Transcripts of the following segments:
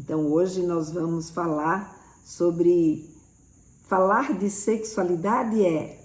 Então hoje nós vamos falar de sexualidade é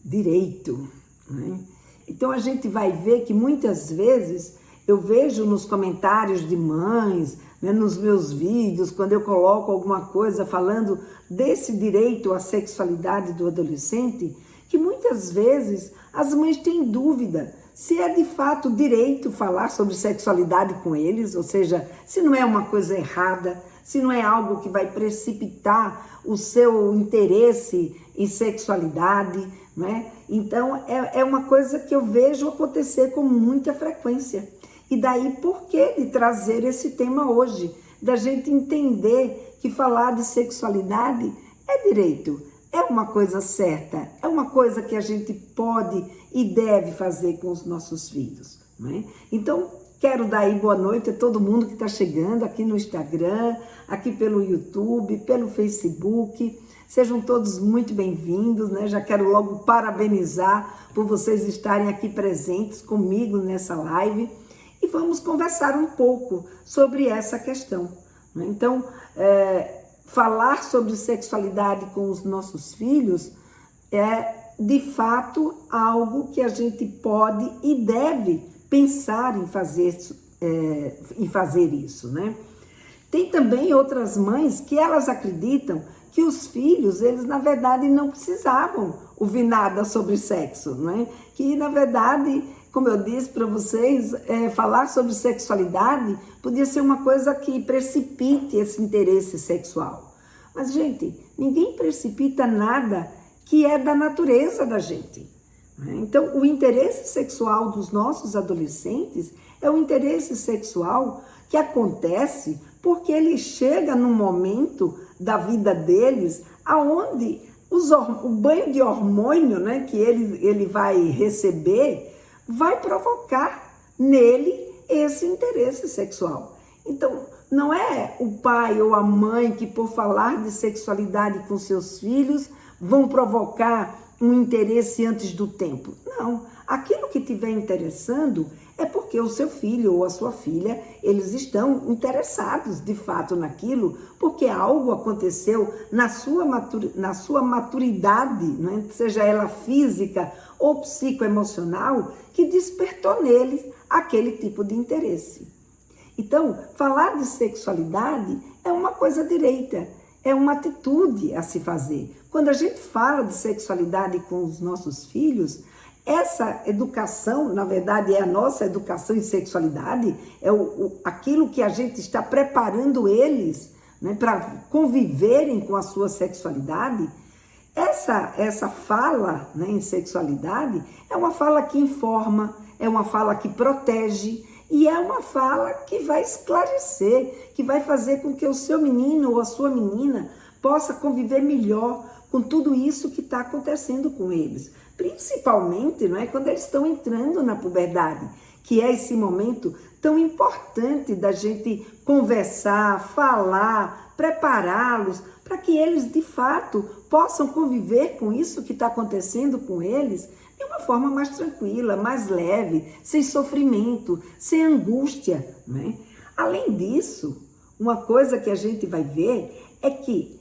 direito, né? Então a gente vai ver que muitas vezes eu vejo nos comentários de mães, né, nos meus vídeos, quando eu coloco alguma coisa falando desse direito à sexualidade do adolescente, que muitas vezes as mães têm dúvida se é de fato direito falar sobre sexualidade com eles, ou seja, se não é uma coisa errada, se não é algo que vai precipitar o seu interesse em sexualidade, né? Então é uma coisa que eu vejo acontecer com muita frequência. E daí por que de trazer esse tema hoje? Da gente entender que falar de sexualidade é direito, é uma coisa certa, é uma coisa que a gente pode e deve fazer com os nossos filhos, né? Então, quero dar aí boa noite a todo mundo que está chegando aqui no Instagram, aqui pelo YouTube, pelo Facebook. Sejam todos muito bem-vindos, né? Já quero logo parabenizar por vocês estarem aqui presentes comigo nessa live. E vamos conversar um pouco sobre essa questão, né? Então, falar sobre sexualidade com os nossos filhos é, de fato, algo que a gente pode e deve pensar em fazer isso, né? Tem também outras mães que elas acreditam que os filhos, eles na verdade não precisavam ouvir nada sobre sexo, né? Que na verdade, como eu disse para vocês, falar sobre sexualidade podia ser uma coisa que precipite esse interesse sexual. Mas, gente, ninguém precipita nada que é da natureza da gente, né? Então, o interesse sexual dos nossos adolescentes é um interesse sexual que acontece porque ele chega num momento da vida deles aonde o banho de hormônio, né, que ele vai receber vai provocar nele esse interesse sexual. Então, não é o pai ou a mãe que, por falar de sexualidade com seus filhos, vão provocar um interesse antes do tempo. Não, aquilo que estiver interessando é porque o seu filho ou a sua filha, eles estão interessados de fato naquilo, porque algo aconteceu na sua maturidade, né? Seja ela física ou psicoemocional, que despertou neles aquele tipo de interesse. Então, falar de sexualidade é uma coisa direita, é uma atitude a se fazer. Quando a gente fala de sexualidade com os nossos filhos, essa educação, na verdade, é a nossa educação em sexualidade, é aquilo que a gente está preparando eles, né, para conviverem com a sua sexualidade. Essa fala, né, em sexualidade é uma fala que informa, é uma fala que protege e é uma fala que vai esclarecer, que vai fazer com que o seu menino ou a sua menina possa conviver melhor com tudo isso que está acontecendo com eles. Principalmente, não é, quando eles estão entrando na puberdade, que é esse momento tão importante da gente conversar, falar, prepará-los para que eles de fato possam conviver com isso que está acontecendo com eles de uma forma mais tranquila, mais leve, sem sofrimento, sem angústia, né? Além disso, uma coisa que a gente vai ver é que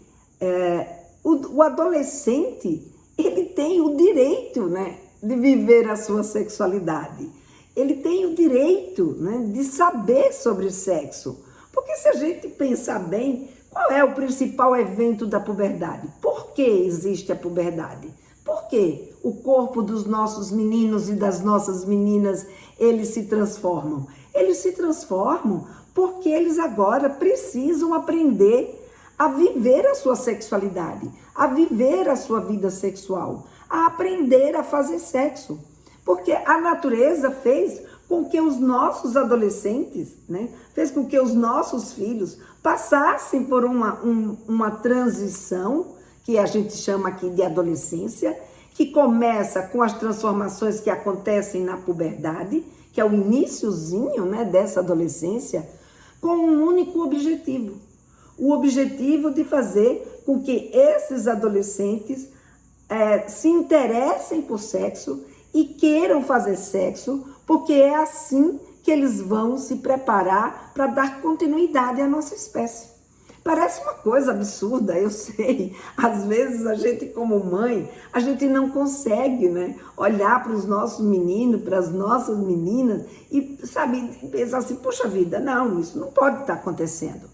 o adolescente, ele tem o direito, né, de viver a sua sexualidade. Ele tem o direito, né, de saber sobre sexo. Porque se a gente pensar bem, qual é o principal evento da puberdade? Por que existe a puberdade? Por que o corpo dos nossos meninos e das nossas meninas, eles se transformam? Eles se transformam porque eles agora precisam aprender a viver a sua sexualidade, a viver a sua vida sexual, a aprender a fazer sexo. Porque a natureza fez com que os nossos adolescentes, né, fez com que os nossos filhos passassem por uma transição, que a gente chama aqui de adolescência, que começa com as transformações que acontecem na puberdade, que é o iniciozinho, né, dessa adolescência, com um único objetivo. O objetivo de fazer com que esses adolescentes se interessem por sexo e queiram fazer sexo, porque é assim que eles vão se preparar para dar continuidade à nossa espécie. Parece uma coisa absurda, eu sei. Às vezes a gente, como mãe, a gente não consegue, né, olhar para os nossos meninos, para as nossas meninas e, sabe, pensar assim, poxa vida, não, isso não pode estar acontecendo.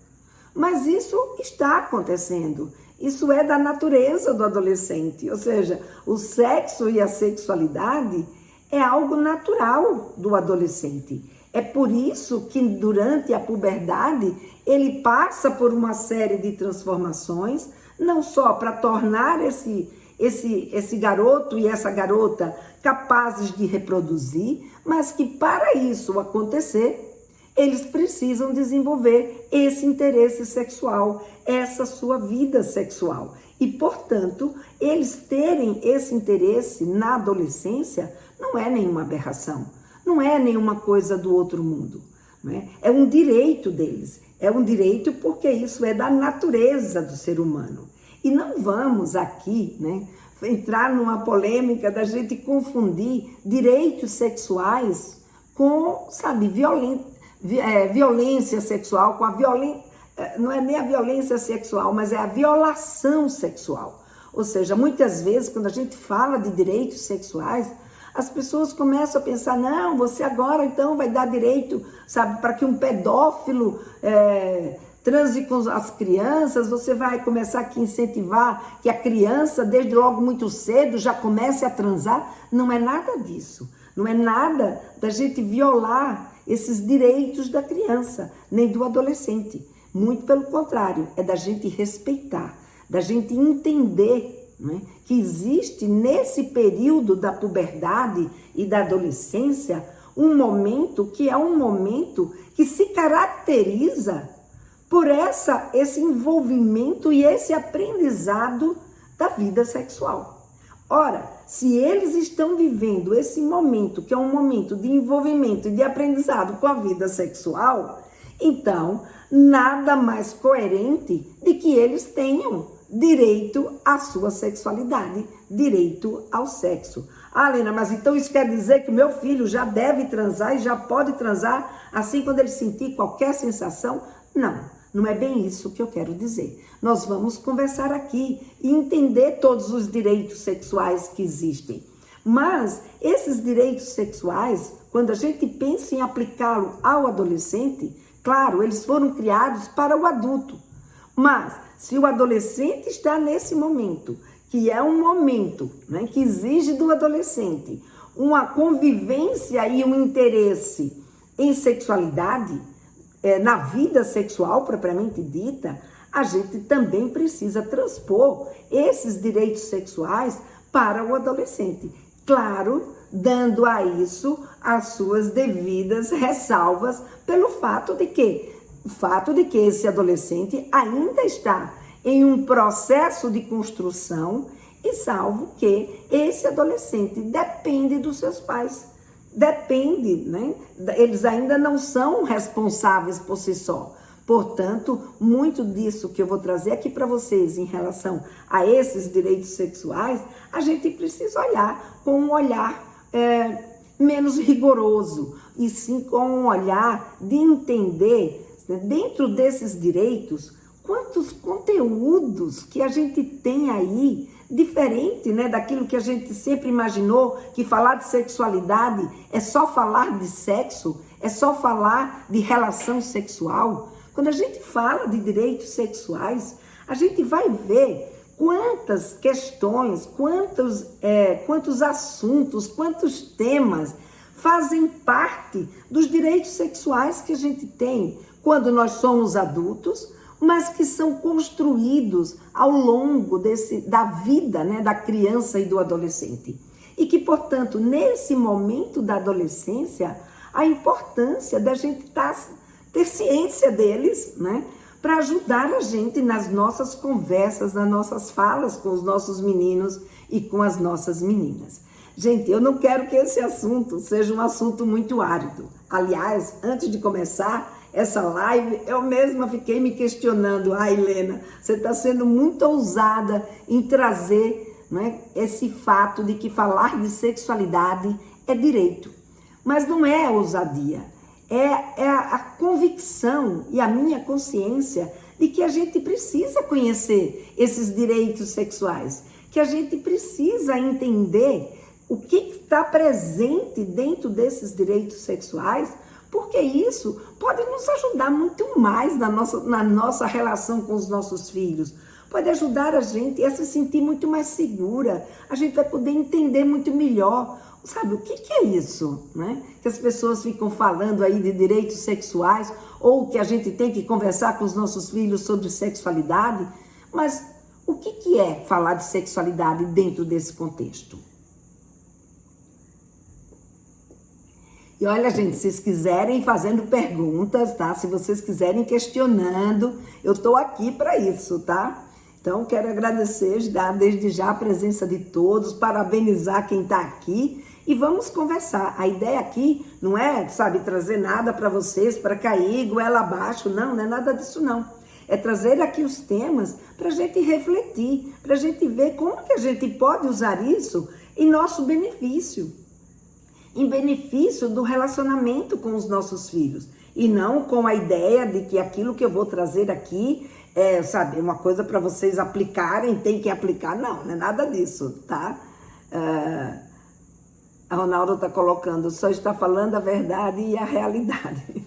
Mas isso está acontecendo. Isso é da natureza do adolescente. Ou seja, o sexo e a sexualidade é algo natural do adolescente. É por isso que durante a puberdade ele passa por uma série de transformações, não só para tornar esse garoto e essa garota capazes de reproduzir, mas que para isso acontecer, eles precisam desenvolver esse interesse sexual, essa sua vida sexual. E, portanto, eles terem esse interesse na adolescência não é nenhuma aberração, não é nenhuma coisa do outro mundo, né? É um direito deles, é um direito porque isso é da natureza do ser humano. E não vamos aqui, né, entrar numa polêmica da gente confundir direitos sexuais com, sabe, violência sexual, com a violência, não é nem a violência sexual, mas é a violação sexual. Ou seja, muitas vezes quando a gente fala de direitos sexuais, as pessoas começam a pensar, não, você agora então vai dar direito, sabe, para que um pedófilo transe com as crianças, você vai começar aqui a incentivar que a criança, desde logo muito cedo, já comece a transar. Não é nada disso, não é nada da gente violar esses direitos da criança, nem do adolescente. Muito pelo contrário, é da gente respeitar, da gente entender, né, que existe nesse período da puberdade e da adolescência um momento que é um momento que se caracteriza por esse envolvimento e esse aprendizado da vida sexual. Ora, se eles estão vivendo esse momento, que é um momento de envolvimento e de aprendizado com a vida sexual, então nada mais coerente de que eles tenham direito à sua sexualidade, direito ao sexo. Ah, Lena, mas então isso quer dizer que o meu filho já deve transar e já pode transar assim quando ele sentir qualquer sensação? Não, não é bem isso que eu quero dizer. Nós vamos conversar aqui e entender todos os direitos sexuais que existem. Mas esses direitos sexuais, quando a gente pensa em aplicá-lo ao adolescente, claro, eles foram criados para o adulto. Mas se o adolescente está nesse momento, que é um momento, né, que exige do adolescente uma convivência e um interesse em sexualidade, na vida sexual propriamente dita, a gente também precisa transpor esses direitos sexuais para o adolescente. Claro, dando a isso as suas devidas ressalvas pelo fato de que esse adolescente ainda está em um processo de construção e salvo que esse adolescente depende dos seus pais. Depende, né? Eles ainda não são responsáveis por si só. Portanto, muito disso que eu vou trazer aqui para vocês em relação a esses direitos sexuais, a gente precisa olhar com um olhar menos rigoroso, e sim com um olhar de entender, né, dentro desses direitos, quantos conteúdos que a gente tem aí, diferente, né, daquilo que a gente sempre imaginou, que falar de sexualidade é só falar de sexo, é só falar de relação sexual. Quando a gente fala de direitos sexuais, a gente vai ver quantas questões, quantos assuntos, quantos temas fazem parte dos direitos sexuais que a gente tem quando nós somos adultos, mas que são construídos ao longo da vida, né, da criança e do adolescente. E que, portanto, nesse momento da adolescência, a importância da gente ter ciência deles, né, para ajudar a gente nas nossas conversas, nas nossas falas com os nossos meninos e com as nossas meninas. Gente, eu não quero que esse assunto seja um assunto muito árido. Aliás, antes de começar essa live, eu mesma fiquei me questionando. Ah, Helena, você está sendo muito ousada em trazer, né, esse fato de que falar de sexualidade é direito. Mas não é ousadia, é a convicção e a minha consciência de que a gente precisa conhecer esses direitos sexuais, que a gente precisa entender o que está presente dentro desses direitos sexuais, porque isso pode nos ajudar muito mais na nossa relação com os nossos filhos. Pode ajudar a gente a se sentir muito mais segura. A gente vai poder entender muito melhor. Sabe, o que é isso, né? Que as pessoas ficam falando aí de direitos sexuais, ou que a gente tem que conversar com os nossos filhos sobre sexualidade. Mas o que é falar de sexualidade dentro desse contexto? E olha, gente, se vocês quiserem fazendo perguntas, tá? Se vocês quiserem questionando, eu tô aqui para isso, tá? Então, quero agradecer, dar desde já a presença de todos, parabenizar quem tá aqui e vamos conversar. A ideia aqui não é, sabe, trazer nada para vocês, para cair goela abaixo, não é nada disso não. É trazer aqui os temas para a gente refletir, para a gente ver como que a gente pode usar isso em nosso benefício. Em benefício do relacionamento com os nossos filhos. E não com a ideia de que aquilo que eu vou trazer aqui é, sabe, uma coisa para vocês aplicarem, tem que aplicar. Não é nada disso, tá? A Ronaldo está colocando, só está falando a verdade e a realidade.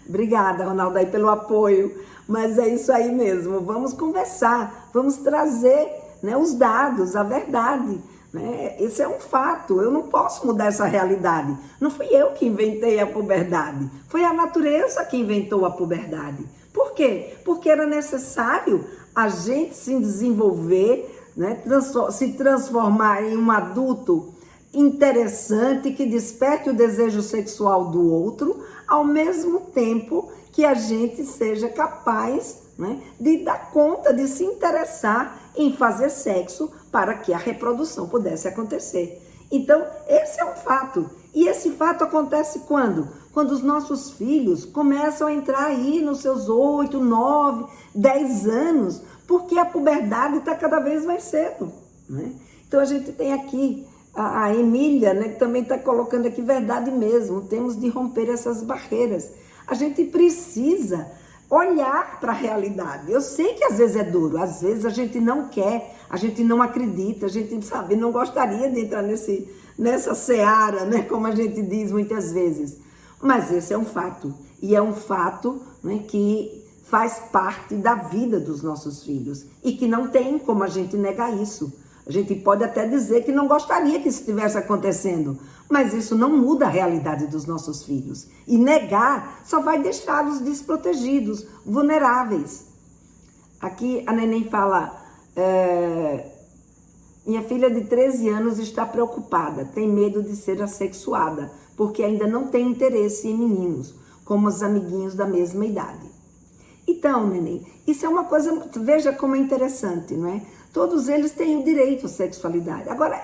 Obrigada, Ronaldo, aí pelo apoio. Mas é isso aí mesmo, vamos conversar, vamos trazer, né, os dados, a verdade. Esse é um fato, eu não posso mudar essa realidade. Não fui eu que inventei a puberdade, foi a natureza que inventou a puberdade. Por quê? Porque era necessário a gente se desenvolver, né, se transformar em um adulto interessante que desperte o desejo sexual do outro, ao mesmo tempo que a gente seja capaz, né, de dar conta, de se interessar em fazer sexo para que a reprodução pudesse acontecer. Então, esse é um fato. E esse fato acontece quando? Quando os nossos filhos começam a entrar aí nos seus 8, 9, 10 anos, porque a puberdade está cada vez mais cedo, né? Então, a gente tem aqui a Emília, né, que também está colocando aqui verdade mesmo. Temos de romper essas barreiras. A gente precisa olhar para a realidade. Eu sei que às vezes é duro, às vezes a gente não quer, a gente não acredita, a gente, sabe, não gostaria de entrar nessa seara, né, como a gente diz muitas vezes. Mas esse é um fato, e é um fato, né, que faz parte da vida dos nossos filhos e que não tem como a gente negar isso. A gente pode até dizer que não gostaria que isso estivesse acontecendo, mas isso não muda a realidade dos nossos filhos. E negar só vai deixá-los desprotegidos, vulneráveis. Aqui a neném fala, minha filha de 13 anos está preocupada, tem medo de ser assexuada, porque ainda não tem interesse em meninos, como os amiguinhos da mesma idade. Então, neném, isso é uma coisa, veja como é interessante, não é? Todos eles têm o direito à sexualidade. Agora,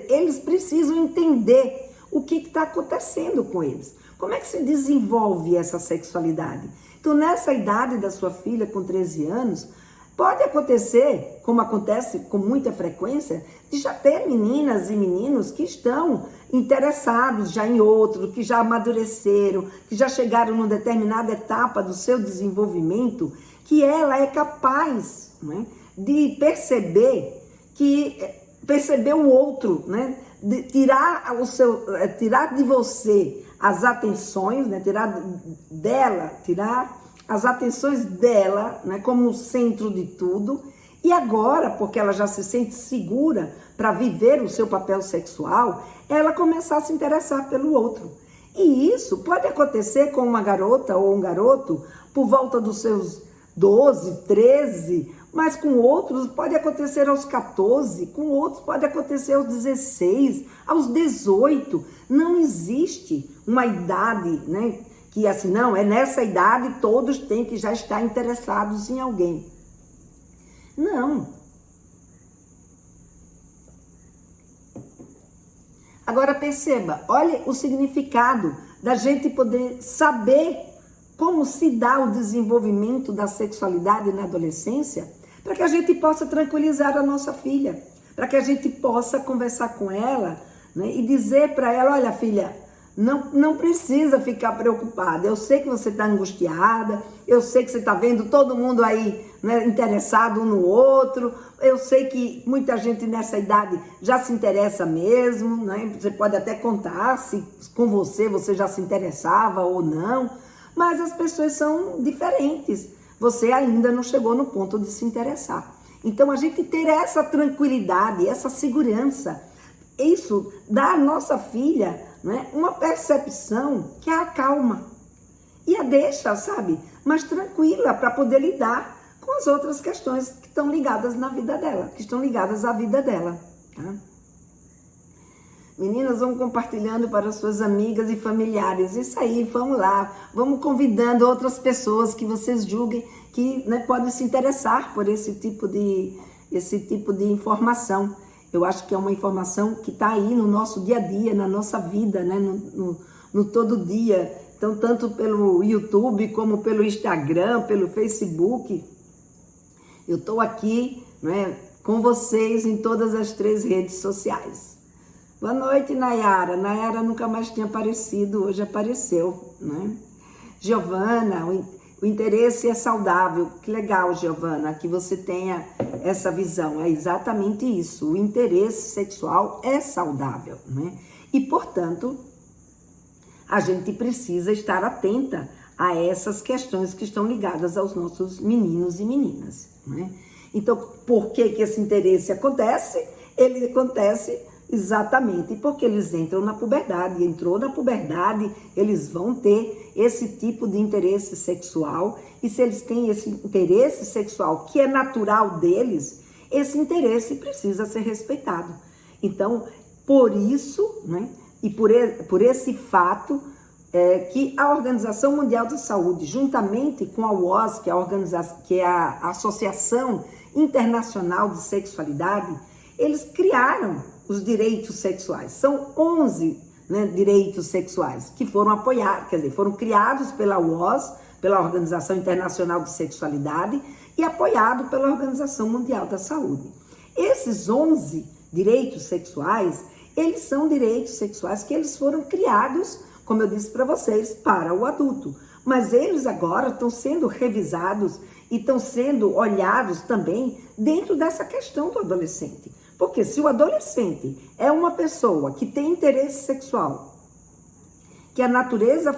eles precisam entender o que está acontecendo com eles. Como é que se desenvolve essa sexualidade? Então, nessa idade da sua filha, com 13 anos, pode acontecer, como acontece com muita frequência, de já ter meninas e meninos que estão interessados já em outro, que já amadureceram, que já chegaram numa determinada etapa do seu desenvolvimento, que ela é capaz, né, de perceber o outro, né? De tirar de você as atenções, né? Tirar as atenções dela, né? Como o centro de tudo. E agora, porque ela já se sente segura para viver o seu papel sexual, ela começar a se interessar pelo outro. E isso pode acontecer com uma garota ou um garoto por volta dos seus 12, 13, mas com outros pode acontecer aos 14, com outros pode acontecer aos 16, aos 18. Não existe uma idade, né, que assim, não, é nessa idade todos têm que já estar interessados em alguém. Não. Agora perceba, olha o significado da gente poder saber como se dá o desenvolvimento da sexualidade na adolescência, para que a gente possa tranquilizar a nossa filha, para que a gente possa conversar com ela, né, e dizer para ela, olha filha, Não precisa ficar preocupada. Eu sei que você está angustiada, eu sei que você está vendo todo mundo aí, né, interessado um no outro. Eu sei que muita gente nessa idade já se interessa mesmo, né? Você pode até contar se com você já se interessava ou não, mas as pessoas são diferentes. Você ainda não chegou no ponto de se interessar. Então a gente ter essa tranquilidade, essa segurança, isso dá à nossa filha, né, uma percepção que a acalma e a deixa, sabe, mais tranquila para poder lidar com as outras questões que estão ligadas na vida dela, que estão ligadas à vida dela. Tá? Meninas, vão compartilhando para suas amigas e familiares. Isso aí, vamos lá. Vamos convidando outras pessoas que vocês julguem que, né, podem se interessar por esse tipo de informação. Eu acho que é uma informação que está aí no nosso dia a dia, na nossa vida, né, no todo dia. Então, tanto pelo YouTube, como pelo Instagram, pelo Facebook, eu estou aqui, né, com vocês em todas as 3 redes sociais. Boa noite, Nayara. Nayara nunca mais tinha aparecido, hoje apareceu, né? Giovana, o interesse é saudável. Que legal, Giovana, que você tenha essa visão. É exatamente isso. O interesse sexual é saudável, né? E, portanto, a gente precisa estar atenta a essas questões que estão ligadas aos nossos meninos e meninas, né? Então, por que esse interesse acontece? Ele acontece exatamente porque eles entram na puberdade. Entrou na puberdade, eles vão ter esse tipo de interesse sexual. E se eles têm esse interesse sexual que é natural deles, esse interesse precisa ser respeitado. Então, por isso, né, e por esse fato, que a Organização Mundial da Saúde, juntamente com a WOS, que é a Associação Internacional de Sexualidade, eles criaram os direitos sexuais. São 11, né, direitos sexuais que foram apoiados, quer dizer, foram criados pela WOS, pela Organização Internacional de Sexualidade, e apoiado pela Organização Mundial da Saúde. Esses 11 direitos sexuais, eles são direitos sexuais que eles foram criados, como eu disse para vocês, para o adulto. Mas eles agora estão sendo revisados e estão sendo olhados também dentro dessa questão do adolescente. Porque se o adolescente é uma pessoa que tem interesse sexual, que a natureza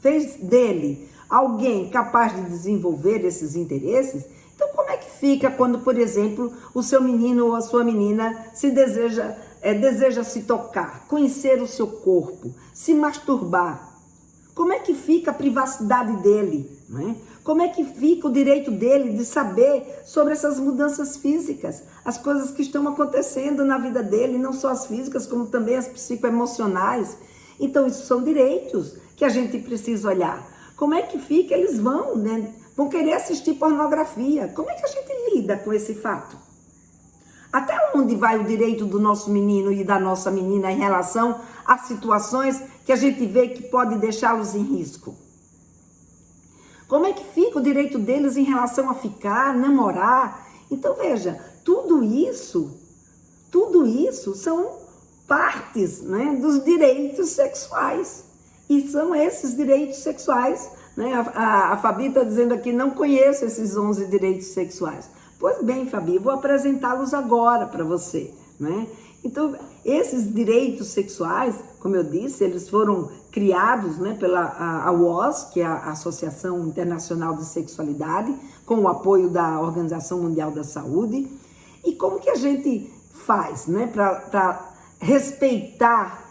fez dele alguém capaz de desenvolver esses interesses, então como é que fica quando, por exemplo, o seu menino ou a sua menina deseja se tocar, conhecer o seu corpo, se masturbar? Como é que fica a privacidade dele, né? Como é que fica o direito dele de saber sobre essas mudanças físicas, as coisas que estão acontecendo na vida dele, não só as físicas, como também as psicoemocionais? Então, isso são direitos que a gente precisa olhar. Como é que fica? Eles vão, né, vão querer assistir pornografia. Como é que a gente lida com esse fato? Até onde vai o direito do nosso menino e da nossa menina em relação a situações que a gente vê que pode deixá-los em risco? Como é que fica o direito deles em relação a ficar, namorar? Então, veja, tudo isso são partes, né, dos direitos sexuais. E são esses direitos sexuais, né? A Fabi está dizendo aqui, não conheço esses 11 direitos sexuais. Pois bem, Fabi, vou apresentá-los agora para você, né? Então, esses direitos sexuais, como eu disse, eles foram criados, né, pela WOS, que é a Associação Internacional de Sexualidade, com o apoio da Organização Mundial da Saúde. E como que a gente faz, né, para respeitar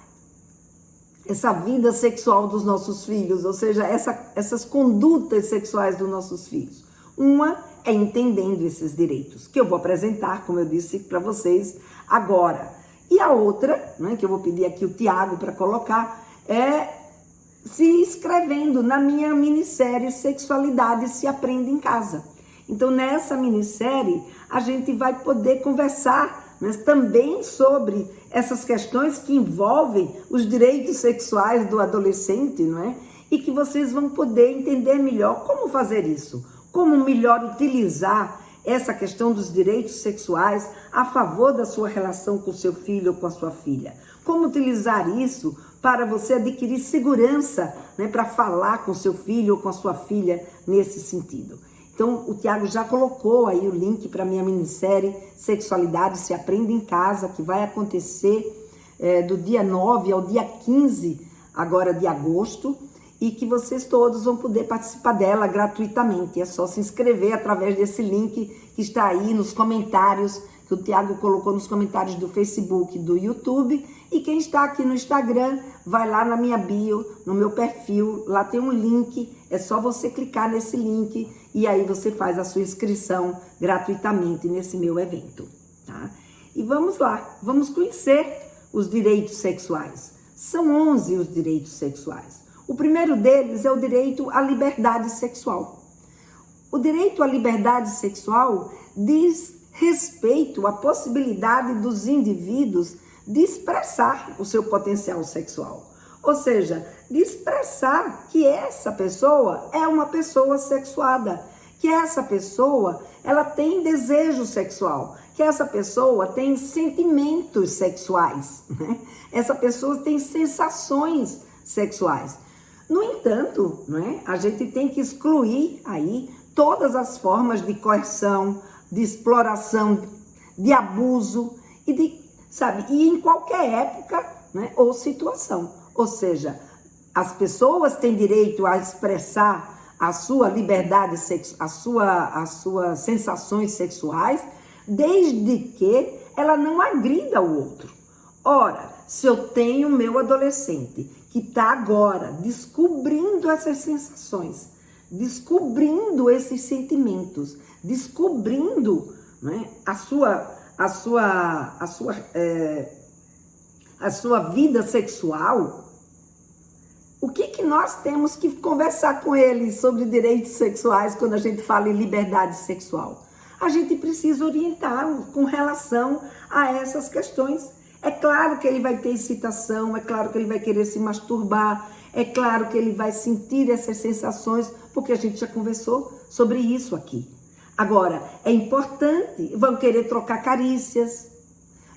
essa vida sexual dos nossos filhos, ou seja, essas condutas sexuais dos nossos filhos? Uma é entendendo esses direitos, que eu vou apresentar, como eu disse para vocês agora. E a outra, né, que eu vou pedir aqui o Tiago para colocar, é se inscrevendo na minha minissérie Sexualidade se Aprende em Casa. Então, nessa minissérie, a gente vai poder conversar, mas também sobre essas questões que envolvem os direitos sexuais do adolescente, não é? E que vocês vão poder entender melhor como fazer isso, como melhor utilizar essa questão dos direitos sexuais a favor da sua relação com o seu filho ou com a sua filha. Como utilizar isso para você adquirir segurança, né, para falar com seu filho ou com a sua filha nesse sentido. Então, o Tiago já colocou aí o link para a minha minissérie Sexualidade se Aprende em Casa, que vai acontecer do dia 9 ao dia 15 agora de agosto, e que vocês todos vão poder participar dela gratuitamente. É só se inscrever através desse link que está aí nos comentários, que o Tiago colocou nos comentários do Facebook, do YouTube. E quem está aqui no Instagram, vai lá na minha bio, no meu perfil, lá tem um link, é só você clicar nesse link e aí você faz a sua inscrição gratuitamente nesse meu evento, tá? E vamos lá, vamos conhecer os direitos sexuais. São 11 os direitos sexuais. O primeiro deles é o direito à liberdade sexual. O direito à liberdade sexual diz respeito à possibilidade dos indivíduos de expressar o seu potencial sexual. Ou seja, de expressar que essa pessoa é uma pessoa sexuada, que essa pessoa ela tem desejo sexual, que essa pessoa tem sentimentos sexuais, né? Essa pessoa tem sensações sexuais. No entanto, né, a gente tem que excluir aí todas as formas de coerção, de exploração, de abuso e em qualquer época, né, ou situação. Ou seja, as pessoas têm direito a expressar a sua liberdade sexual, as suas sensações sexuais, desde que ela não agrida o outro. Ora, se eu tenho meu adolescente que está agora descobrindo essas sensações, descobrindo esses sentimentos, descobrindo, né, a sua vida sexual, o que nós temos que conversar com ele sobre direitos sexuais quando a gente fala em liberdade sexual? A gente precisa orientá-lo com relação a essas questões. É claro que ele vai ter excitação, é claro que ele vai querer se masturbar, é claro que ele vai sentir essas sensações, porque a gente já conversou sobre isso aqui. Agora, é importante, vão querer trocar carícias,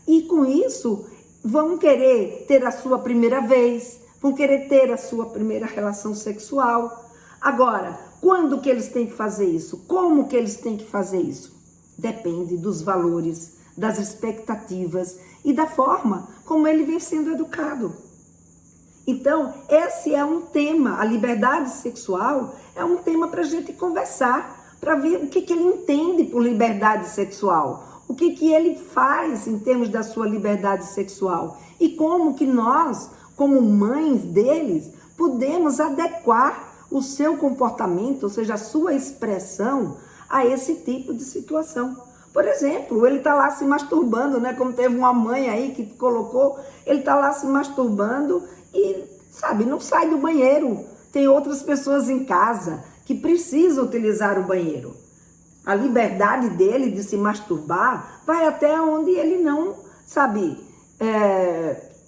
e com isso vão querer ter a sua primeira vez, vão querer ter a sua primeira relação sexual. Agora, quando que eles têm que fazer isso? Como que eles têm que fazer isso? Depende dos valores, das expectativas e da forma como ele vem sendo educado. Então, esse é um tema, a liberdade sexual é um tema para a gente conversar, para ver o que ele entende por liberdade sexual, o que ele faz em termos da sua liberdade sexual e como que nós, como mães deles, podemos adequar o seu comportamento, ou seja, a sua expressão a esse tipo de situação. Por exemplo, ele está lá se masturbando, né? Como teve uma mãe aí que colocou, ele está lá se masturbando e, não sai do banheiro. Tem outras pessoas em casa que precisam utilizar o banheiro. A liberdade dele de se masturbar vai até onde ele não,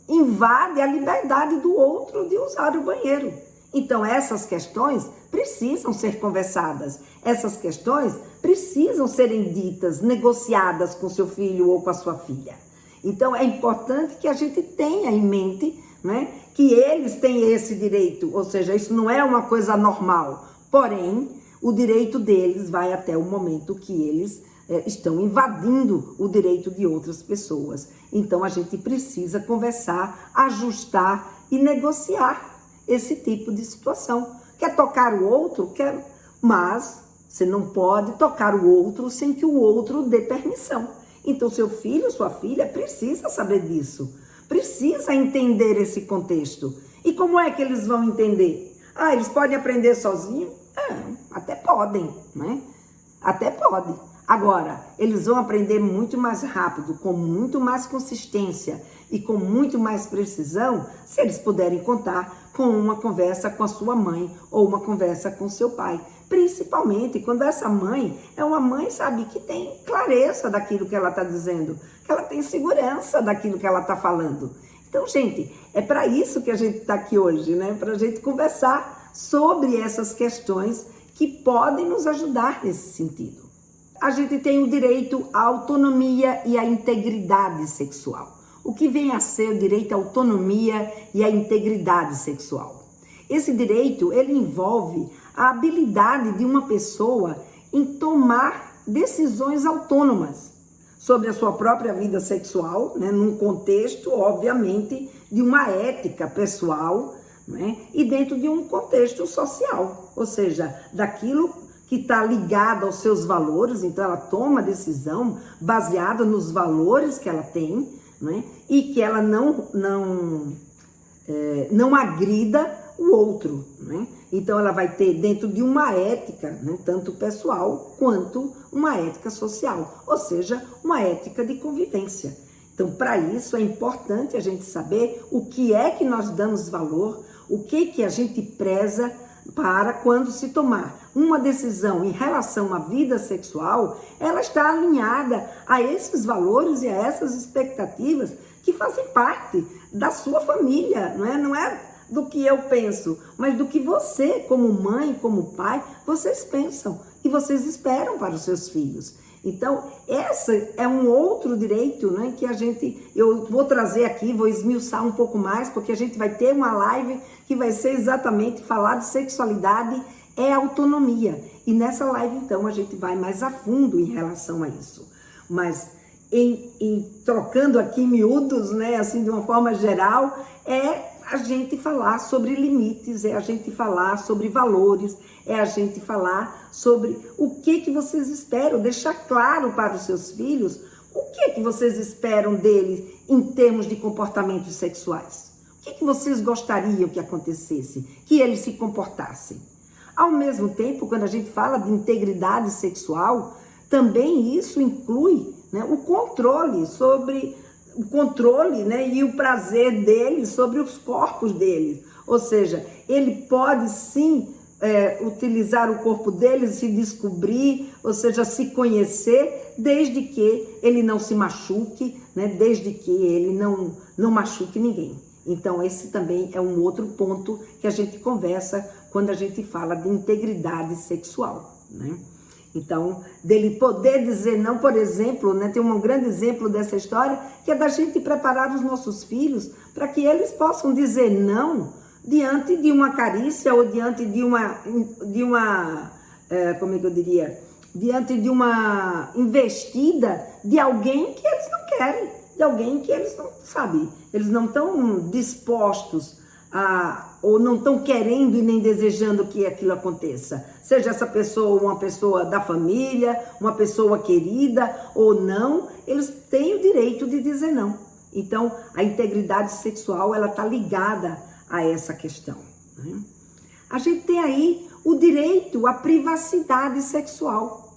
invade a liberdade do outro de usar o banheiro. Então, essas questões precisam ser conversadas. Essas questões precisam serem ditas, negociadas com seu filho ou com a sua filha. Então, é importante que a gente tenha em mente, né, que eles têm esse direito, ou seja, isso não é uma coisa normal. Porém, o direito deles vai até o momento que eles estão invadindo o direito de outras pessoas. Então, a gente precisa conversar, ajustar e negociar esse tipo de situação. Quer tocar o outro? Quer, mas você não pode tocar o outro sem que o outro dê permissão. Então, seu filho, sua filha precisa saber disso, precisa entender esse contexto. E como é que eles vão entender? Eles podem aprender sozinhos? Até podem, né? Até podem. Agora, eles vão aprender muito mais rápido, com muito mais consistência e com muito mais precisão, se eles puderem contar com uma conversa com a sua mãe ou uma conversa com seu pai. Principalmente quando essa mãe é uma mãe, que tem clareza daquilo que ela está dizendo, que ela tem segurança daquilo que ela está falando. Então, gente, é para isso que a gente está aqui hoje, né? Para a gente conversar sobre essas questões que podem nos ajudar nesse sentido. A gente tem o direito à autonomia e à integridade sexual. o que vem a ser o direito à autonomia e à integridade sexual. Esse direito, ele envolve a habilidade de uma pessoa em tomar decisões autônomas sobre a sua própria vida sexual, né, num contexto, obviamente, de uma ética pessoal, né, e dentro de um contexto social, ou seja, daquilo que está ligado aos seus valores. Então ela toma decisão baseada nos valores que ela tem, né, e que ela não agrida o outro, né? Então ela vai ter dentro de uma ética, né, tanto pessoal quanto uma ética social, ou seja, uma ética de convivência. Então, para isso é importante a gente saber o que é que nós damos valor, o que a gente preza para quando se tomar uma decisão em relação à vida sexual, ela está alinhada a esses valores e a essas expectativas que fazem parte da sua família, não é do que eu penso, mas do que você, como mãe, como pai, vocês pensam e vocês esperam para os seus filhos. Então, esse é um outro direito, né, que eu vou trazer aqui, vou esmiuçar um pouco mais, porque a gente vai ter uma live que vai ser exatamente falar de sexualidade e autonomia. E nessa live, então, a gente vai mais a fundo em relação a isso. Mas, trocando aqui miúdos, né, assim, de uma forma geral, é a gente falar sobre limites, é a gente falar sobre valores, é a gente falar sobre o que vocês esperam, deixar claro para os seus filhos o que vocês esperam deles em termos de comportamentos sexuais. O que vocês gostariam que acontecesse, que eles se comportassem. Ao mesmo tempo, quando a gente fala de integridade sexual, também isso inclui, né, o controle, né, e o prazer deles sobre os corpos deles. Ou seja, ele pode sim utilizar o corpo deles, se descobrir, ou seja, se conhecer, desde que ele não se machuque, né, desde que ele não machuque ninguém. Então, esse também é um outro ponto que a gente conversa quando a gente fala de integridade sexual, né? Então, dele poder dizer não, por exemplo, né, tem um grande exemplo dessa história, que é da gente preparar os nossos filhos para que eles possam dizer não diante de uma carícia ou diante de uma como é que eu diria, diante de uma investida de alguém que eles não querem, de alguém que eles não, sabe, eles não estão dispostos ou não estão querendo e nem desejando que aquilo aconteça. Seja essa pessoa uma pessoa da família, uma pessoa querida ou não, eles têm o direito de dizer não. Então, a integridade sexual, ela está ligada a essa questão, né? A gente tem aí o direito à privacidade sexual.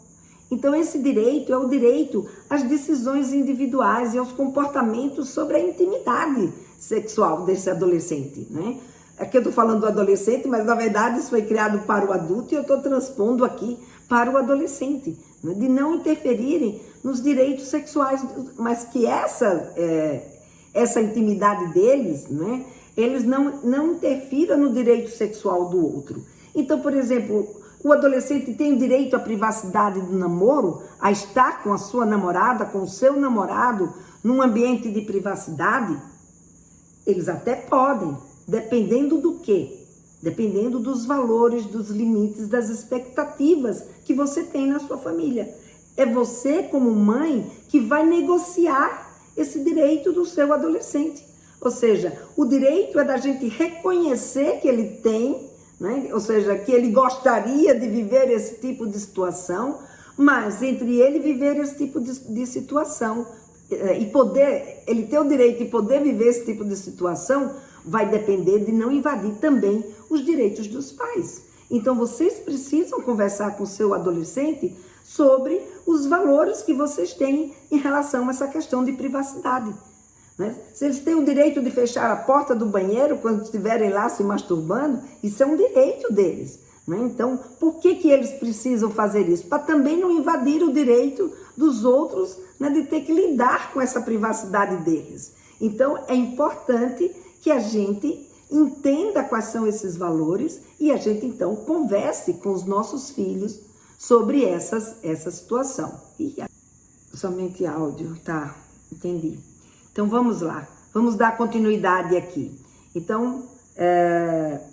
Então, esse direito é o direito às decisões individuais e aos comportamentos sobre a intimidade sexual desse adolescente, né? Aqui eu estou falando do adolescente, mas na verdade isso foi criado para o adulto e eu estou transpondo aqui para o adolescente, né? De não interferirem nos direitos sexuais, mas que essa intimidade deles, né? Eles não interfiram no direito sexual do outro. Então, por exemplo, o adolescente tem o direito à privacidade do namoro, a estar com a sua namorada, com o seu namorado, num ambiente de privacidade? Eles até podem, dependendo do quê? Dependendo dos valores, dos limites, das expectativas que você tem na sua família. É você, como mãe, que vai negociar esse direito do seu adolescente. Ou seja, o direito é da gente reconhecer que ele tem, né? Ou seja, que ele gostaria de viver esse tipo de situação, mas entre ele viver esse tipo de situação e ele ter o direito de poder viver esse tipo de situação, vai depender de não invadir também os direitos dos pais. Então, vocês precisam conversar com o seu adolescente sobre os valores que vocês têm em relação a essa questão de privacidade, né? Se eles têm o direito de fechar a porta do banheiro quando estiverem lá se masturbando, isso é um direito deles, né? Então, por que eles precisam fazer isso? Para também não invadir o direito dos outros, né, de ter que lidar com essa privacidade deles. Então, é importante que a gente entenda quais são esses valores e a gente, então, converse com os nossos filhos sobre essa situação. Somente áudio, tá? Entendi. Então vamos lá, vamos dar continuidade aqui. Então,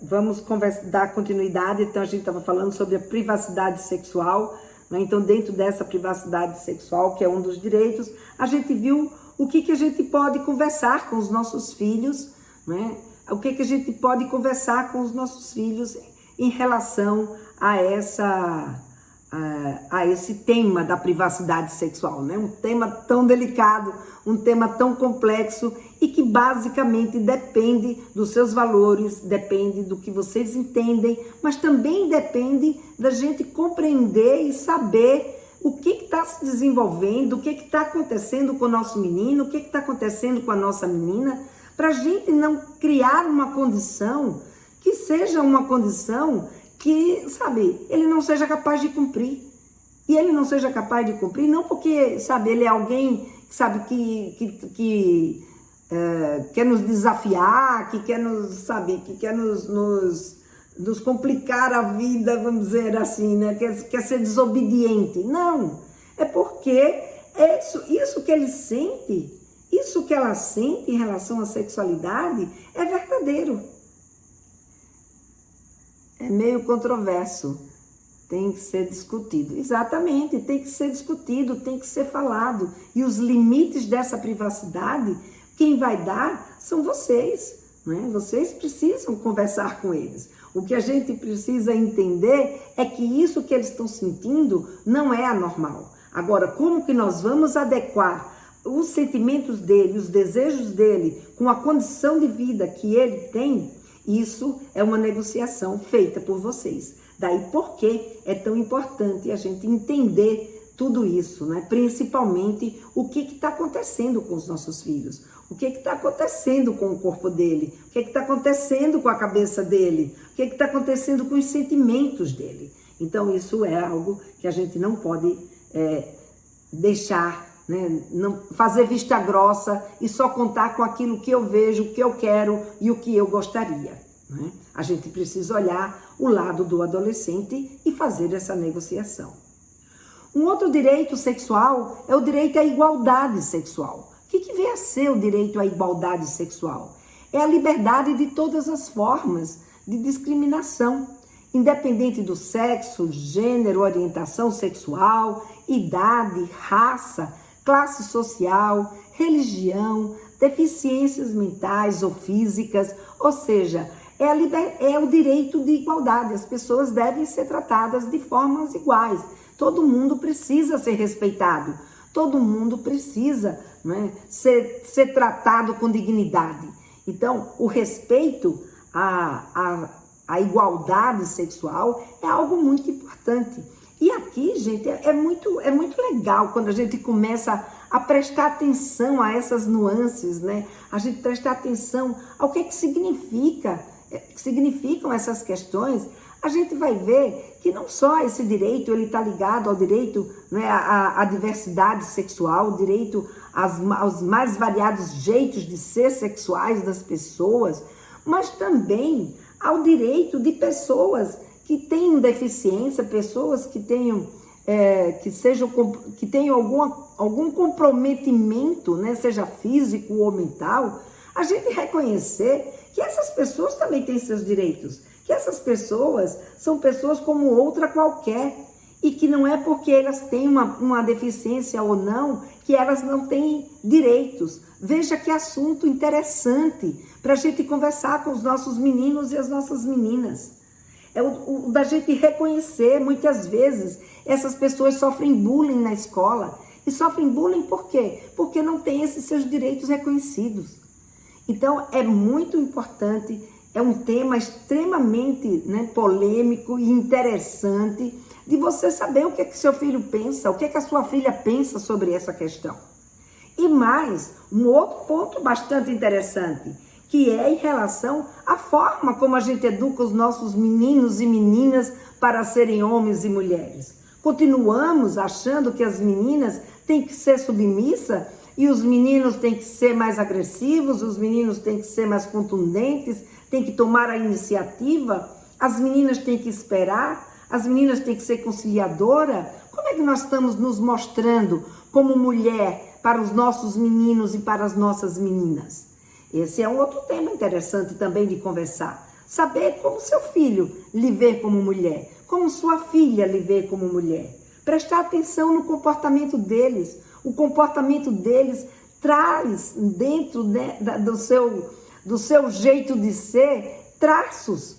vamos dar continuidade. Então a gente estava falando sobre a privacidade sexual, né? Então dentro dessa privacidade sexual, que é um dos direitos, a gente viu o que a gente pode conversar com os nossos filhos, né? O que a gente pode conversar com os nossos filhos em relação a esse tema da privacidade sexual, né? Um tema tão delicado, um tema tão complexo e que basicamente depende dos seus valores, depende do que vocês entendem, mas também depende da gente compreender e saber o que está se desenvolvendo, o que está acontecendo com o nosso menino, o que está acontecendo com a nossa menina, para a gente não criar uma condição que seja uma condição que, sabe, ele não seja capaz de cumprir. E ele não seja capaz de cumprir, não porque, sabe, ele é alguém, sabe, que quer nos desafiar, que quer nos, sabe, que quer nos complicar a vida, vamos dizer assim, né? Quer ser desobediente. Não, é porque isso que ele sente, isso que ela sente em relação à sexualidade é verdadeiro. É meio controverso, tem que ser discutido. Exatamente, tem que ser discutido, tem que ser falado. E os limites dessa privacidade, quem vai dar são vocês, né? Vocês precisam conversar com eles. O que a gente precisa entender é que isso que eles estão sentindo não é anormal. Agora, como que nós vamos adequar os sentimentos dele, os desejos dele, com a condição de vida que ele tem? Isso é uma negociação feita por vocês. Daí por que é tão importante a gente entender tudo isso, né? Principalmente o que está acontecendo com os nossos filhos, o que está acontecendo com o corpo dele, o que está acontecendo com a cabeça dele, o que está acontecendo com os sentimentos dele. Então isso é algo que a gente não pode deixar, né? Não fazer vista grossa e só contar com aquilo que eu vejo, o que eu quero e o que eu gostaria, né? A gente precisa olhar o lado do adolescente e fazer essa negociação. Um outro direito sexual é o direito à igualdade sexual. O que vem a ser o direito à igualdade sexual? É a liberdade de todas as formas de discriminação, independente do sexo, gênero, orientação sexual, idade, raça, classe social, religião, deficiências mentais ou físicas, ou seja, é o direito de igualdade. As pessoas devem ser tratadas de formas iguais. Todo mundo precisa ser respeitado. Todo mundo precisa, né, ser tratado com dignidade. Então, o respeito à igualdade sexual é algo muito importante. E aqui, gente, é muito legal quando a gente começa a prestar atenção a essas nuances, né? A gente prestar atenção ao que significam essas questões. A gente vai ver que não só esse direito ele está ligado ao direito, né, à diversidade sexual, o direito aos mais variados jeitos de ser sexuais das pessoas, mas também ao direito de pessoas que tenham deficiência, pessoas que tenham algum comprometimento, né, seja físico ou mental, a gente reconhecer que essas pessoas também têm seus direitos, que essas pessoas são pessoas como outra qualquer e que não é porque elas têm uma deficiência ou não que elas não têm direitos. Veja que assunto interessante para a gente conversar com os nossos meninos e as nossas meninas. É o da gente reconhecer, muitas vezes, essas pessoas sofrem bullying na escola. E sofrem bullying por quê? Porque não têm esses seus direitos reconhecidos. Então, é muito importante, é um tema extremamente, né, polêmico e interessante de você saber o que é que seu filho pensa, o que é que a sua filha pensa sobre essa questão. E mais, um outro ponto bastante interessante, que é em relação à forma como a gente educa os nossos meninos e meninas para serem homens e mulheres. Continuamos achando que as meninas têm que ser submissas e os meninos têm que ser mais agressivos, os meninos têm que ser mais contundentes, têm que tomar a iniciativa, as meninas têm que esperar, as meninas têm que ser conciliadoras. Como é que nós estamos nos mostrando como mulher para os nossos meninos e para as nossas meninas? Esse é um outro tema interessante também de conversar. Saber como seu filho lhe vê como mulher, como sua filha lhe vê como mulher. Prestar atenção no comportamento deles. O comportamento deles traz dentro do seu jeito de ser traços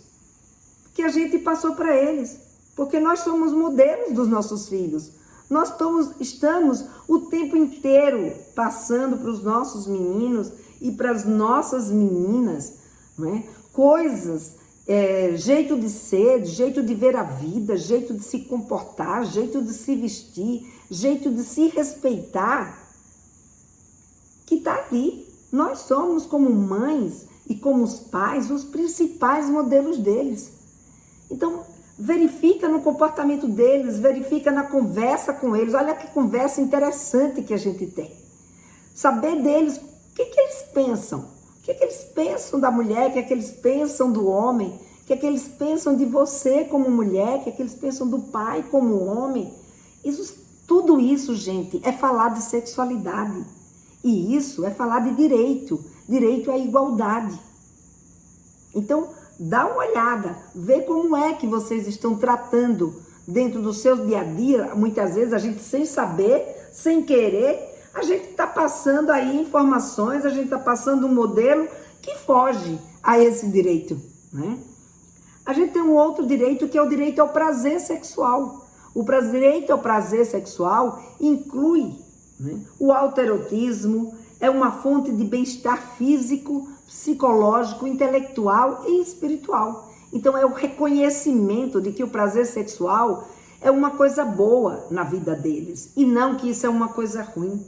que a gente passou para eles. Porque nós somos modelos dos nossos filhos. Nós estamos o tempo inteiro passando para os nossos meninos e para as nossas meninas, não é? Coisas, jeito de ser, jeito de ver a vida, jeito de se comportar, jeito de se vestir, jeito de se respeitar, que está ali. Nós somos, como mães e como os pais, os principais modelos deles. Então, verifica no comportamento deles, verifica na conversa com eles. Olha que conversa interessante que a gente tem. Saber deles, o que eles pensam? O que eles pensam da mulher? O que eles pensam do homem? O que eles pensam de você como mulher? O que eles pensam do pai como homem? Tudo isso, gente, é falar de sexualidade. E isso é falar de direito à igualdade. Então, dá uma olhada, vê como é que vocês estão tratando dentro do seu dia a dia. Muitas vezes a gente sem saber, sem querer, a gente está passando aí informações, a gente está passando um modelo que foge a esse direito, né? A gente tem um outro direito que é o direito ao prazer sexual. O direito ao prazer sexual inclui, né, o autoerotismo, é uma fonte de bem-estar físico, psicológico, intelectual e espiritual. Então é o reconhecimento de que o prazer sexual é uma coisa boa na vida deles e não que isso é uma coisa ruim.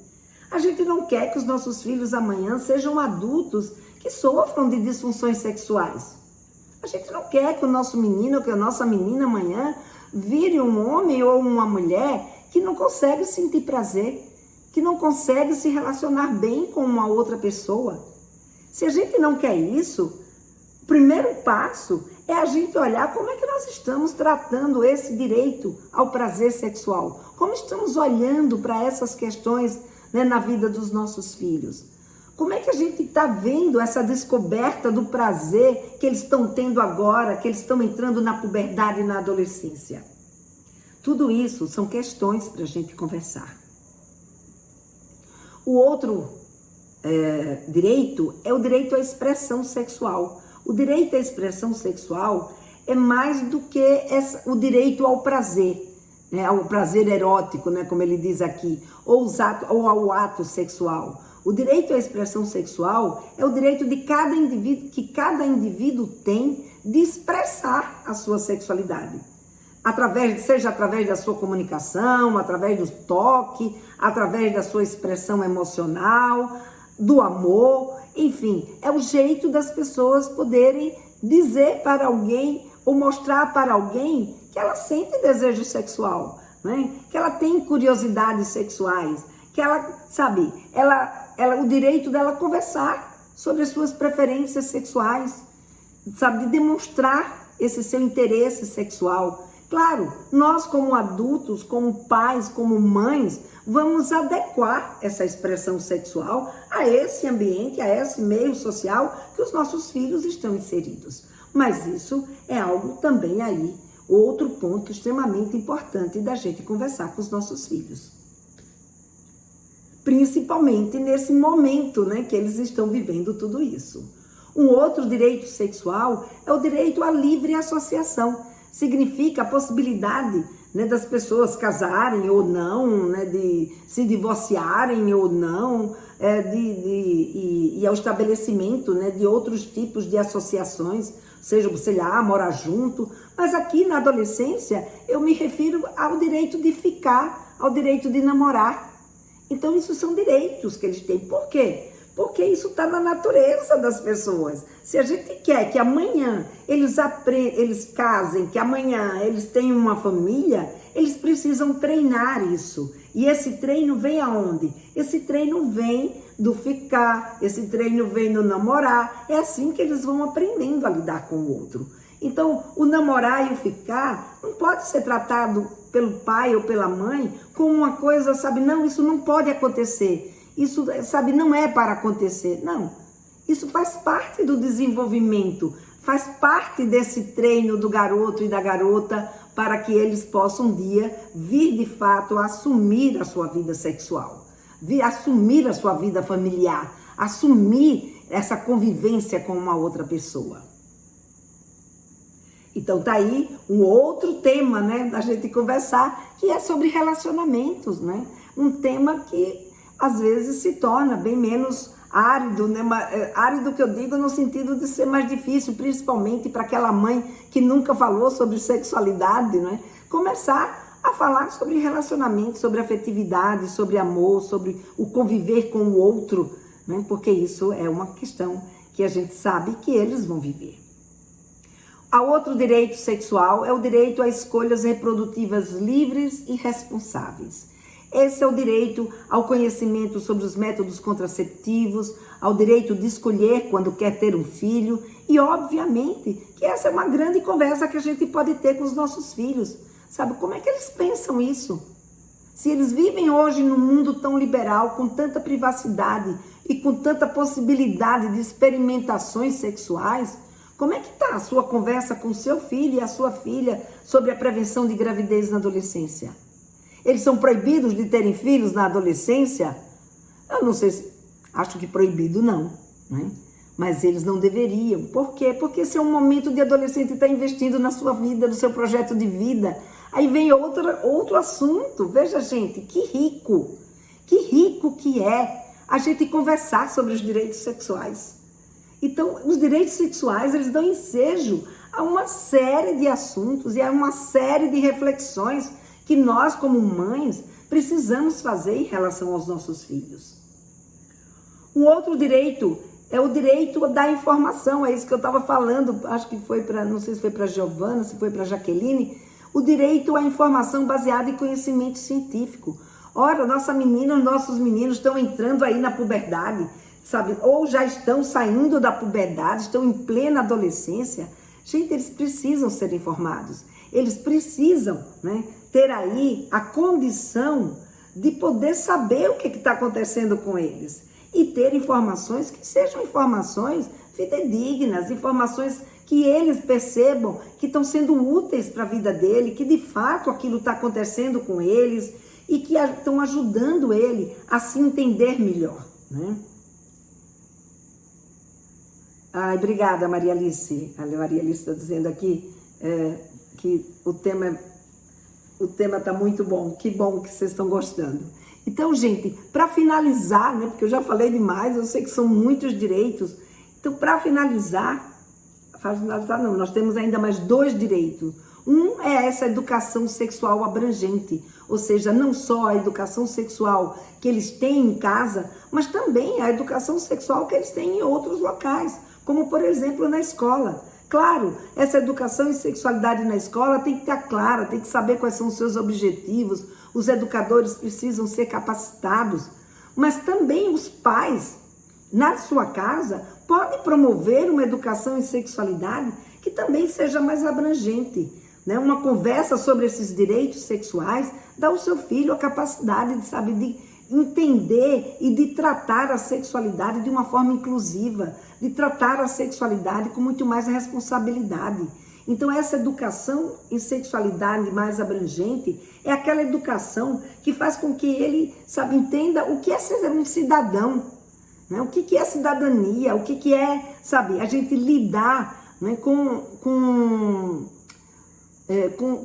A gente não quer que os nossos filhos amanhã sejam adultos que sofram de disfunções sexuais. A gente não quer que o nosso menino ou que a nossa menina amanhã vire um homem ou uma mulher que não consegue sentir prazer, que não consegue se relacionar bem com uma outra pessoa. Se a gente não quer isso, o primeiro passo é a gente olhar como é que nós estamos tratando esse direito ao prazer sexual. Como estamos olhando para essas questões, né, na vida dos nossos filhos. Como é que a gente está vendo essa descoberta do prazer que eles estão tendo agora, que eles estão entrando na puberdade e na adolescência? Tudo isso são questões para a gente conversar. O outro direito é o direito à expressão sexual. O direito à expressão sexual é mais do que o direito ao prazer, né, ao prazer erótico, né, como ele diz aqui, ou ao ato sexual. O direito à expressão sexual é o direito de cada indivíduo tem de expressar a sua sexualidade. Seja através da sua comunicação, através do toque, através da sua expressão emocional, do amor, enfim, é o jeito das pessoas poderem dizer para alguém ou mostrar para alguém que ela sente desejo sexual, né? Que ela tem curiosidades sexuais, que ela, sabe, o direito dela conversar sobre as suas preferências sexuais, sabe, de demonstrar esse seu interesse sexual. Claro, nós como adultos, como pais, como mães, vamos adequar essa expressão sexual a esse ambiente, a esse meio social que os nossos filhos estão inseridos. Mas isso é algo também aí, outro ponto extremamente importante da gente conversar com os nossos filhos. Principalmente nesse momento, né, que eles estão vivendo tudo isso. Um outro direito sexual é o direito à livre associação. Significa a possibilidade, né, das pessoas casarem ou não, né, de se divorciarem ou não, e ao estabelecimento, né, de outros tipos de associações, seja, sei lá, morar junto. Mas aqui na adolescência eu me refiro ao direito de ficar, ao direito de namorar. Então isso são direitos que eles têm. Por quê? Porque isso está na natureza das pessoas. Se a gente quer que amanhã eles casem, que amanhã eles tenham uma família, eles precisam treinar isso. E esse treino vem aonde? Esse treino vem do ficar, esse treino vem do namorar. É assim que eles vão aprendendo a lidar com o outro. Então, o namorar e o ficar não pode ser tratado pelo pai ou pela mãe como uma coisa, sabe, não, isso não pode acontecer, isso, sabe, não é para acontecer. Não, isso faz parte do desenvolvimento, faz parte desse treino do garoto e da garota para que eles possam um dia vir de fato a assumir a sua vida sexual, vir assumir a sua vida familiar, assumir essa convivência com uma outra pessoa. Então tá aí um outro tema, né, da gente conversar, que é sobre relacionamentos, né? Um tema que às vezes se torna bem menos árido, né? Árido que eu digo no sentido de ser mais difícil, principalmente para aquela mãe que nunca falou sobre sexualidade, né? Começar a falar sobre relacionamento, sobre afetividade, sobre amor, sobre o conviver com o outro, né? Porque isso é uma questão que a gente sabe que eles vão viver. A outro direito sexual é o direito a escolhas reprodutivas livres e responsáveis. Esse é o direito ao conhecimento sobre os métodos contraceptivos, ao direito de escolher quando quer ter um filho e, obviamente, que essa é uma grande conversa que a gente pode ter com os nossos filhos. Sabe, como é que eles pensam isso? Se eles vivem hoje num mundo tão liberal, com tanta privacidade e com tanta possibilidade de experimentações sexuais, como é que está a sua conversa com seu filho e a sua filha sobre a prevenção de gravidez na adolescência? Eles são proibidos de terem filhos na adolescência? Eu não sei, acho que proibido não, né? Mas eles não deveriam. Por quê? Porque esse é um momento de adolescente estar investindo na sua vida, no seu projeto de vida. Aí vem outro assunto. Veja, gente, que rico que é a gente conversar sobre os direitos sexuais. Então, os direitos sexuais, eles dão ensejo a uma série de assuntos e a uma série de reflexões que nós, como mães, precisamos fazer em relação aos nossos filhos. Um outro direito é o direito da informação, é isso que eu estava falando, acho que foi para, não sei se foi para Giovana, se foi para Jaqueline, o direito à informação baseada em conhecimento científico. Ora, nossa menina, nossos meninos estão entrando aí na puberdade, sabe, ou já estão saindo da puberdade, estão em plena adolescência. Gente, eles precisam ser informados, eles precisam, né, ter aí a condição de poder saber o que está acontecendo com eles e ter informações que sejam informações fidedignas, informações que eles percebam que estão sendo úteis para a vida dele, que de fato aquilo está acontecendo com eles e que estão ajudando ele a se entender melhor, né? Ai, obrigada, Maria Alice. A Maria Alice está dizendo aqui que o tema está muito bom. Que bom que vocês estão gostando. Então, gente, para finalizar, né, porque eu já falei demais, eu sei que são muitos direitos. Então, para finalizar não, nós temos ainda mais 2 direitos. Um é essa educação sexual abrangente, ou seja, não só a educação sexual que eles têm em casa, mas também a educação sexual que eles têm em outros locais, como por exemplo na escola. Claro, essa educação em sexualidade na escola tem que estar clara, tem que saber quais são os seus objetivos, os educadores precisam ser capacitados, mas também os pais, na sua casa, podem promover uma educação em sexualidade que também seja mais abrangente, né? Uma conversa sobre esses direitos sexuais dá ao seu filho a capacidade de saber, de entender e de tratar a sexualidade de uma forma inclusiva, de tratar a sexualidade com muito mais responsabilidade. Então essa educação em sexualidade mais abrangente é aquela educação que faz com que ele, sabe, entenda o que é ser um cidadão, né? O que é cidadania, o que é, sabe, a gente lidar, né, com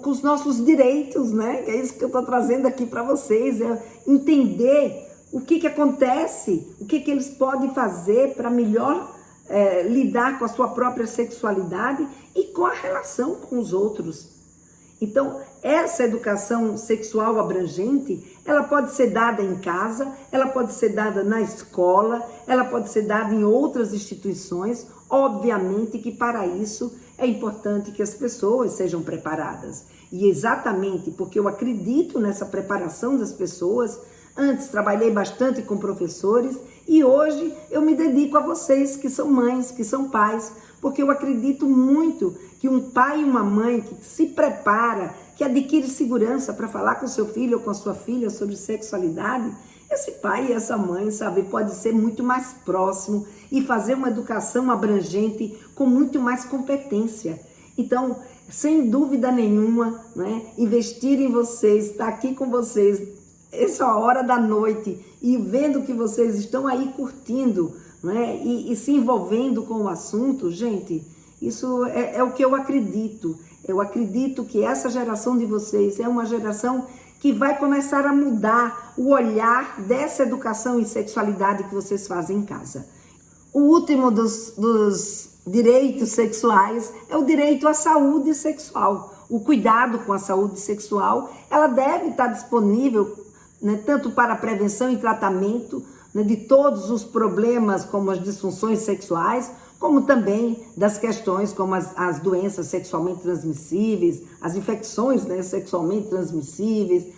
os nossos direitos, né? Que é isso que eu estou trazendo aqui para vocês, é entender o que acontece, o que eles podem fazer para melhor lidar com a sua própria sexualidade e com a relação com os outros. Então, essa educação sexual abrangente, ela pode ser dada em casa, ela pode ser dada na escola, ela pode ser dada em outras instituições. Obviamente que para isso é importante que as pessoas sejam preparadas. E exatamente porque eu acredito nessa preparação das pessoas, antes trabalhei bastante com professores e hoje eu me dedico a vocês que são mães, que são pais, porque eu acredito muito que um pai e uma mãe que se prepara, que adquire segurança para falar com seu filho ou com a sua filha sobre sexualidade, esse pai e essa mãe, sabe, pode ser muito mais próximo e fazer uma educação abrangente com muito mais competência. Então, sem dúvida nenhuma, né, investir em vocês, estar aqui com vocês, essa hora da noite, e vendo que vocês estão aí curtindo, né, e se envolvendo com o assunto, gente, isso é o que eu acredito. Eu acredito que essa geração de vocês é uma geração que vai começar a mudar o olhar dessa educação em sexualidade que vocês fazem em casa. O último dos direitos sexuais é o direito à saúde sexual. O cuidado com a saúde sexual, ela deve estar disponível, né, tanto para a prevenção e tratamento, né, de todos os problemas como as disfunções sexuais, como também das questões como as doenças sexualmente transmissíveis, as infecções, né, sexualmente transmissíveis,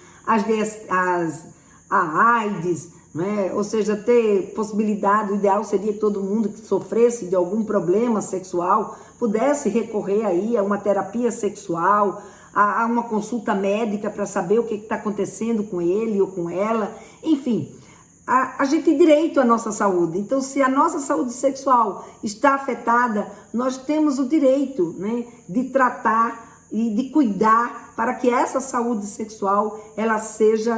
a AIDS, né? Ou seja, ter possibilidade, o ideal seria que todo mundo que sofresse de algum problema sexual pudesse recorrer aí a uma terapia sexual, a uma consulta médica para saber o que está acontecendo com ele ou com ela, enfim. A gente tem direito à nossa saúde. Então, se a nossa saúde sexual está afetada, nós temos o direito, né, de tratar e de cuidar para que essa saúde sexual ela seja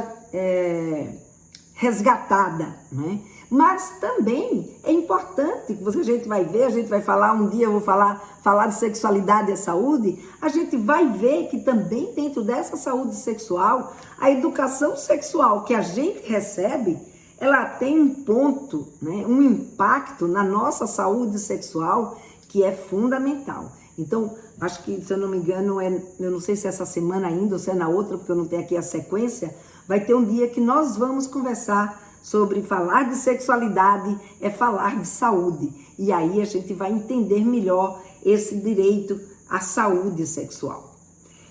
resgatada, né? Mas também é importante, que a gente vai ver, a gente vai falar, um dia eu vou falar de sexualidade e saúde, a gente vai ver que também dentro dessa saúde sexual, a educação sexual que a gente recebe, ela tem um ponto, né, um impacto na nossa saúde sexual que é fundamental. Então, acho que, se eu não me engano, eu não sei se é essa semana ainda ou se é na outra, porque eu não tenho aqui a sequência, vai ter um dia que nós vamos conversar sobre falar de sexualidade, é falar de saúde. E aí a gente vai entender melhor esse direito à saúde sexual.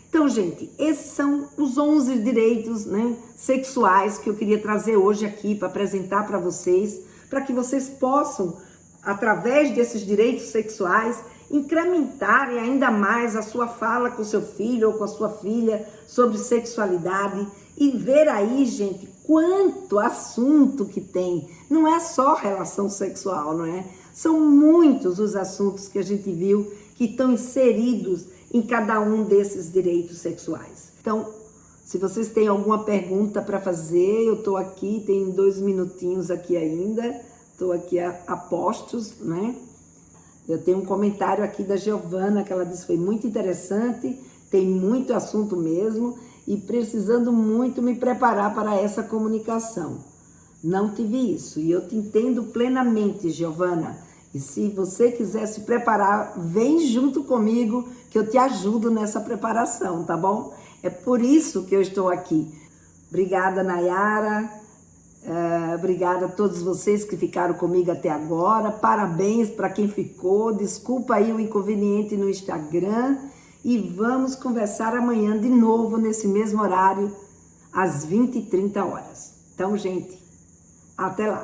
Então, gente, esses são os 11 direitos, né, sexuais que eu queria trazer hoje aqui para apresentar para vocês, para que vocês possam, através desses direitos sexuais, incrementarem ainda mais a sua fala com seu filho ou com a sua filha sobre sexualidade e ver aí, gente, quanto assunto que tem. Não é só relação sexual, não é? São muitos os assuntos que a gente viu que estão inseridos em cada um desses direitos sexuais. Então, se vocês têm alguma pergunta para fazer, eu estou aqui, tem 2 minutinhos aqui ainda, estou aqui a postos, né? Eu tenho um comentário aqui da Giovana, que ela disse que foi muito interessante, tem muito assunto mesmo, e precisando muito me preparar para essa comunicação. Não tive isso, e eu te entendo plenamente, Giovana. E se você quiser se preparar, vem junto comigo que eu te ajudo nessa preparação, tá bom? É por isso que eu estou aqui. Obrigada, Nayara. Obrigada a todos vocês que ficaram comigo até agora. Parabéns para quem ficou. Desculpa aí o inconveniente no Instagram. E vamos conversar amanhã de novo, nesse mesmo horário, às 20h30. Então, gente, até lá.